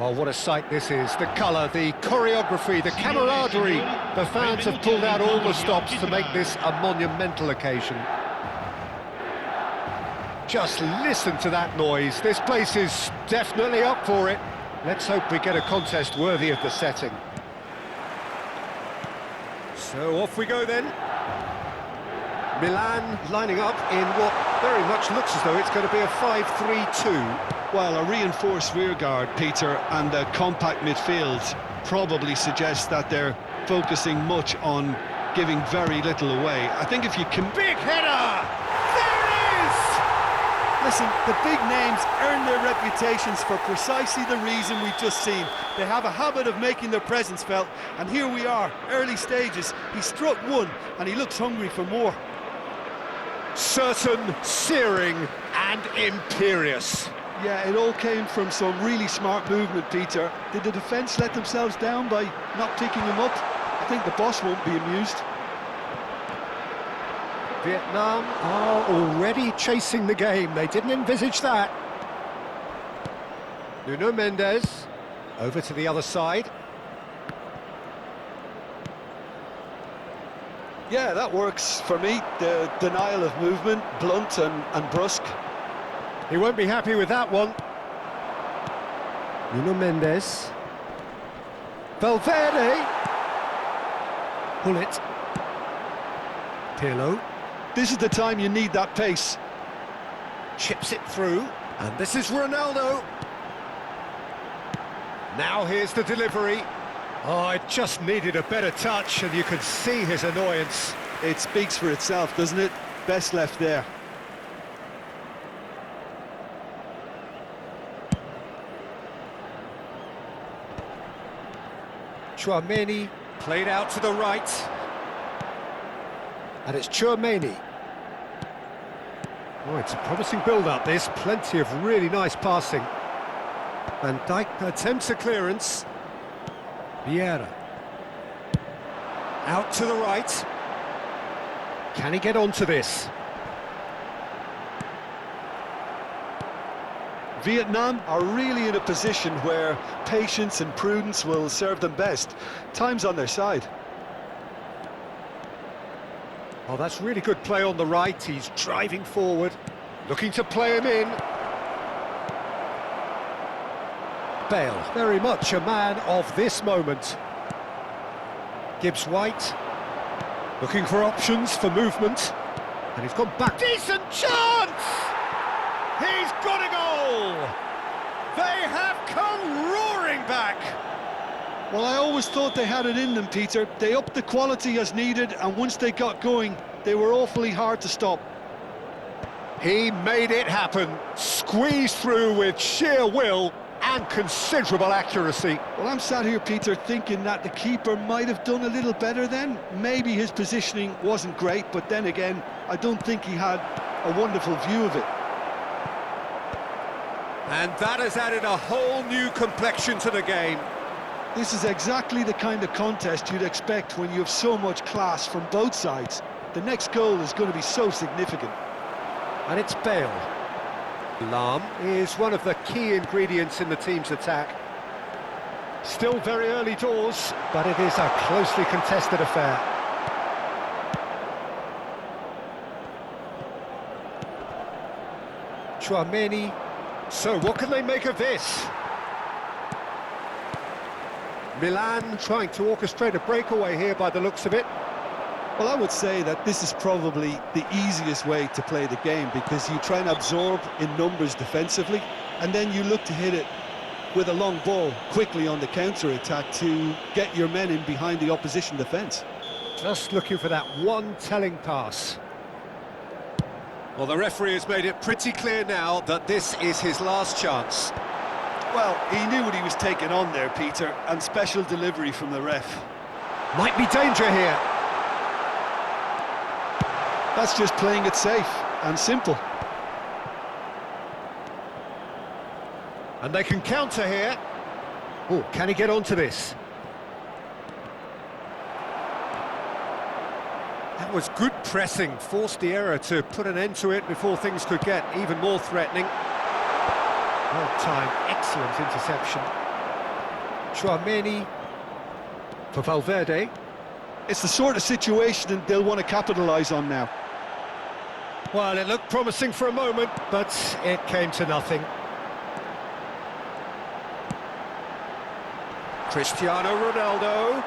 Well, what a sight this is. The colour, the choreography, the camaraderie. The fans have pulled out all the stops to make this a monumental occasion. Just listen to that noise. This place is definitely up for it. Let's hope we get a contest worthy of the setting. So off we go then. Milan lining up in what very much looks as though it's going to be a 5-3-2. Well, a reinforced rearguard, Peter, and a compact midfield probably suggests that they're focusing much on giving very little away. I think if you can... Big header! There it is! Listen, the big names earn their reputations for precisely the reason we've just seen. They have a habit of making their presence felt, and here we are, early stages. He struck one, and he looks hungry for more. Certain, searing, and imperious. Yeah, it all came from some really smart movement, Peter. Did the defence let themselves down by not picking him up? I think the boss won't be amused. Vietnam are already chasing the game. They didn't envisage that. Nuno Mendes, over to the other side. Yeah, that works for me. The denial of movement, blunt and brusque. He won't be happy with that one. Nuno Mendes. Valverde. Pull it. Pirlo. This is the time you need that pace. Chips it through. And this is Ronaldo. Now here's the delivery. Oh, it just needed a better touch, and you could see his annoyance. It speaks for itself, doesn't it? Best left there. Tchouaméni played out to the right. And it's Tchouaméni. Oh, it's a promising build-up, this. Plenty of really nice passing. Van Dijk attempts a clearance. Vieira. Out to the right. Can he get onto this? Vietnam are really in a position where patience and prudence will serve them best. Time's on their side. Oh, that's really good play on the right. He's driving forward, looking to play him in. Bale, very much a man of this moment. Gibbs White, looking for options for movement. And he's gone back. Decent chance! He's got a goal! They have come roaring back! Well, I always thought they had it in them, Peter. They upped the quality as needed, and once they got going, they were awfully hard to stop. He made it happen, squeezed through with sheer will and considerable accuracy. Well, I'm sat here, Peter, thinking that the keeper might have done a little better then. Maybe his positioning wasn't great, but then again, I don't think he had a wonderful view of it. And that has added a whole new complexion to the game. This is exactly the kind of contest you'd expect when you have so much class from both sides. The next goal is going to be so significant. And it's Bale. Lahm is one of the key ingredients in the team's attack. Still very early doors, but it is a closely contested affair. Tchouaméni. So what can they make of this? Milan trying to orchestrate a breakaway here by the looks of it. Well, I would say that this is probably the easiest way to play the game, because you try and absorb in numbers defensively, and then you look to hit it with a long ball quickly on the counter-attack to get your men in behind the opposition defence. Just looking for that one telling pass. Well, the referee has made it pretty clear now that this is his last chance. Well, he knew what he was taking on there, Peter, and special delivery from the ref. Might be danger here. That's just playing it safe and simple. And they can counter here. Oh, can he get onto this? That was good pressing, forced the error to put an end to it before things could get even more threatening. Well timed, excellent interception. Tchouaméni for Valverde. It's the sort of situation they'll want to capitalise on now. Well, it looked promising for a moment, but it came to nothing. Cristiano Ronaldo.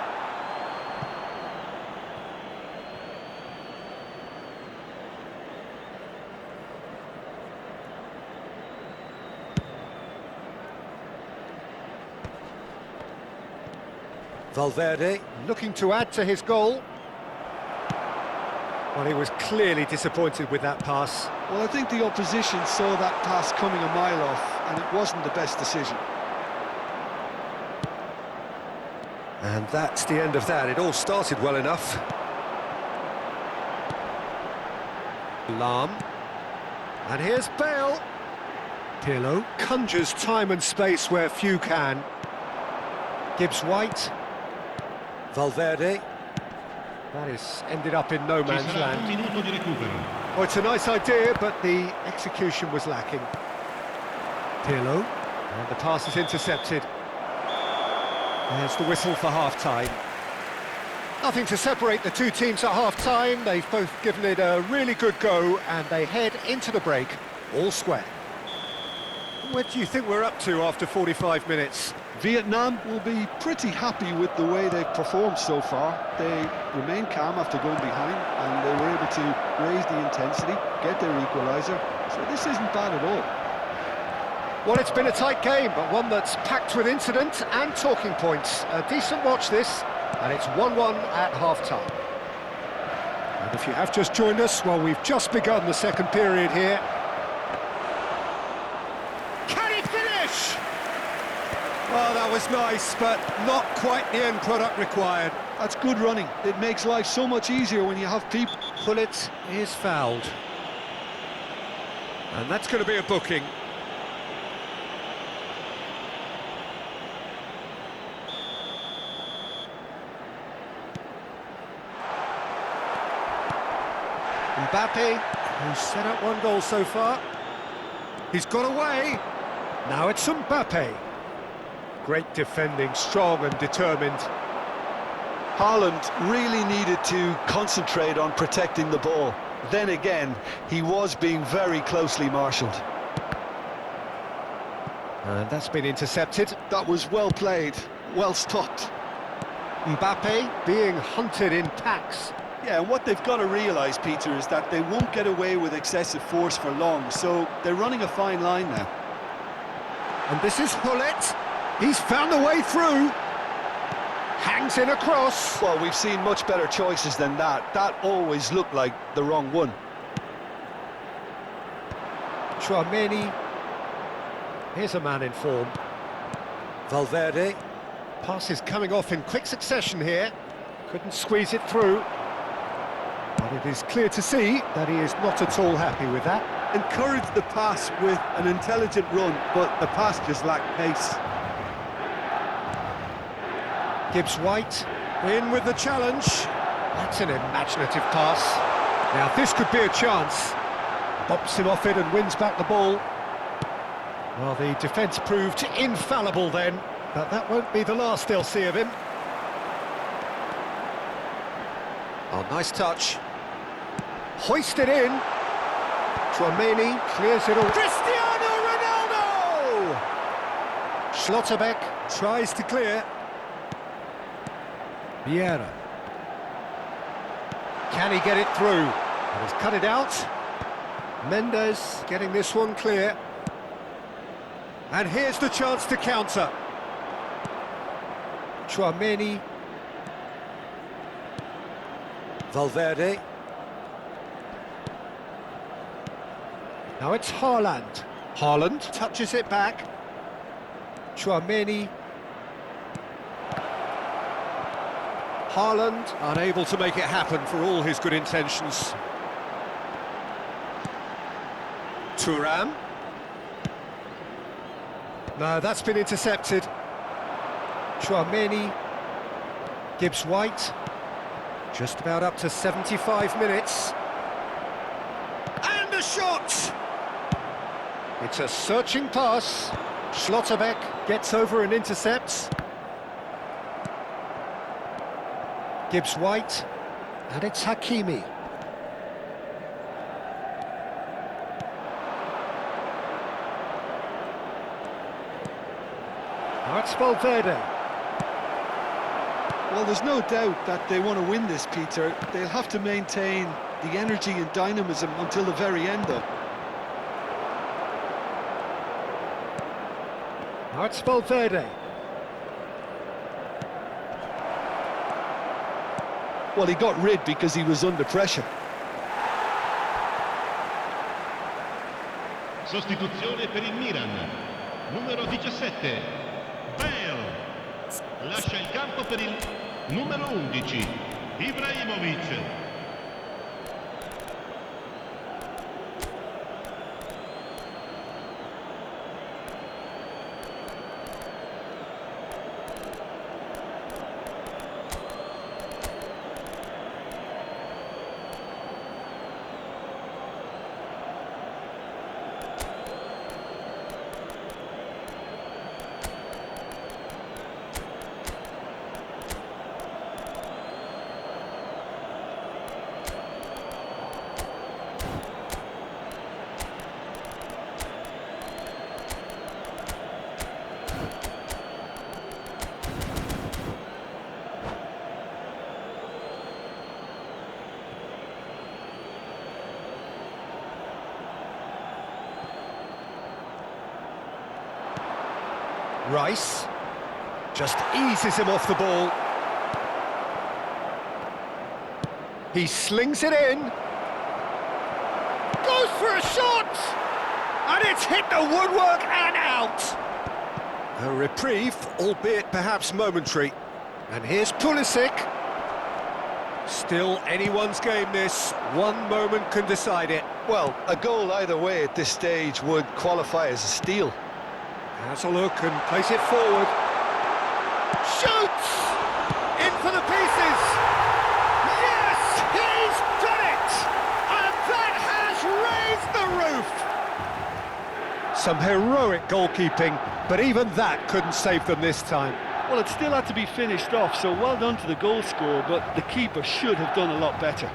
Valverde looking to add to his goal. Well, he was clearly disappointed with that pass. Well, I think the opposition saw that pass coming a mile off, and it wasn't the best decision. And that's the end of that. It all started well enough. Lahm. And here's Bale. Pirlo conjures time and space where few can. Gibbs-White. Valverde. That is ended up in no man's land. Oh, it's a nice idea, but the execution was lacking. Pirlo. And the pass is intercepted. There's the whistle for half-time. Nothing to separate the two teams at half-time. They've both given it a really good go, and they head into the break all square. What do you think we're up to after 45 minutes? Vietnam will be pretty happy with the way they've performed so far. They remain calm after going behind, and they were able to raise the intensity, get their equaliser, so this isn't bad at all. Well, it's been a tight game, but one that's packed with incident and talking points. A decent watch this, and it's 1-1 at half-time. And if you have just joined us, well, we've just begun the second period here. Can he finish? Well, that was nice, but not quite the end product required. That's good running. It makes life so much easier when you have people. Bullet is fouled. And that's going to be a booking. Mbappe, who's set up one goal so far. He's got away. Now it's Mbappe. Great defending, strong and determined. Haaland really needed to concentrate on protecting the ball. Then again, he was being very closely marshalled. And that's been intercepted. That was well played, well stopped. Mbappe being hunted in packs. Yeah, and what they've got to realise, Peter, is that they won't get away with excessive force for long, so they're running a fine line now. And this is Hullet. He's found a way through. Hangs in a cross. Well, we've seen much better choices than that. That always looked like the wrong one. Tchouaméni. Here's a man in form. Valverde. Pass is coming off in quick succession here. Couldn't squeeze it through. But it is clear to see that he is not at all happy with that. Encouraged the pass with an intelligent run, but the pass just lacked pace. Gibbs-White in with the challenge. That's an imaginative pass. Now this could be a chance. Bops him off it and wins back the ball. Well, the defence proved infallible then, but that won't be the last they'll see of him. Oh, nice touch. Hoisted in. Tchouaméni clears it all. Cristiano Ronaldo! Schlotterbeck tries to clear. Vieira. Can he get it through? And he's cut it out. Mendes getting this one clear. And here's the chance to counter. Tchouaméni. Valverde. Now it's Haaland. Haaland touches it back. Tchouaméni. Haaland unable to make it happen for all his good intentions. Thuram. No, that's been intercepted. Tchouaméni. Gibbs-White. Just about up to 75 minutes. And a shot! It's a searching pass. Schlotterbeck gets over and intercepts. Gibbs White, and it's Hakimi. Now it's Valverde. Well, there's no doubt that they want to win this, Peter. They'll have to maintain the energy and dynamism until the very end, though. Now it's Valverde. Well, he got rid because he was under pressure. Sostituzione per il Milan. Numero 17. Bale. Lascia il campo per il numero 11. Ibrahimovic. Rice just eases him off the ball. He slings it in. Goes for a shot! And it's hit the woodwork and out. A reprieve, albeit perhaps momentary. And here's Pulisic. Still anyone's game this. One moment can decide it. Well, a goal either way at this stage would qualify as a steal. Has a look and plays it forward. Shoots! In for the pieces! Yes! He's done it! And that has raised the roof! Some heroic goalkeeping, but even that couldn't save them this time. Well, it still had to be finished off, so well done to the goal scorer, but the keeper should have done a lot better.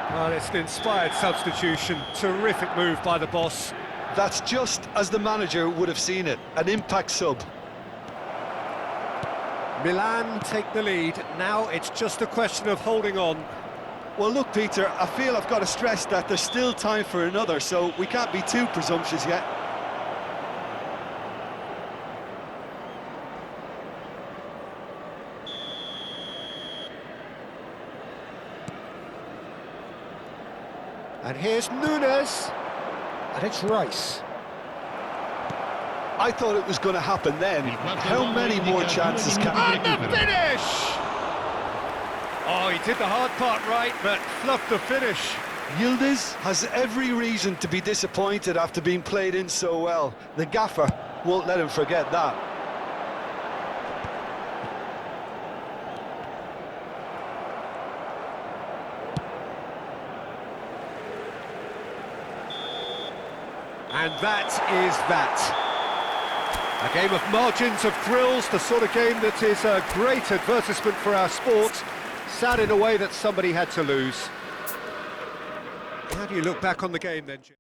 Well, it's an inspired substitution. Terrific move by the boss. That's just as the manager would have seen it, an impact sub. Milan take the lead. Now it's just a question of holding on. Well, look, Peter, I feel I've got to stress that there's still time for another, so we can't be too presumptuous yet. And here's Nunes. And it's Rice. I thought it was going to happen then. How many more chances can... And the finish! Oh, he did the hard part right, but fluffed the finish. Yildiz has every reason to be disappointed after being played in so well. The gaffer won't let him forget that. And that is that. A game of margins of thrills, the sort of game that is a great advertisement for our sport. Sad in a way that somebody had to lose. How do you look back on the game then, Jim?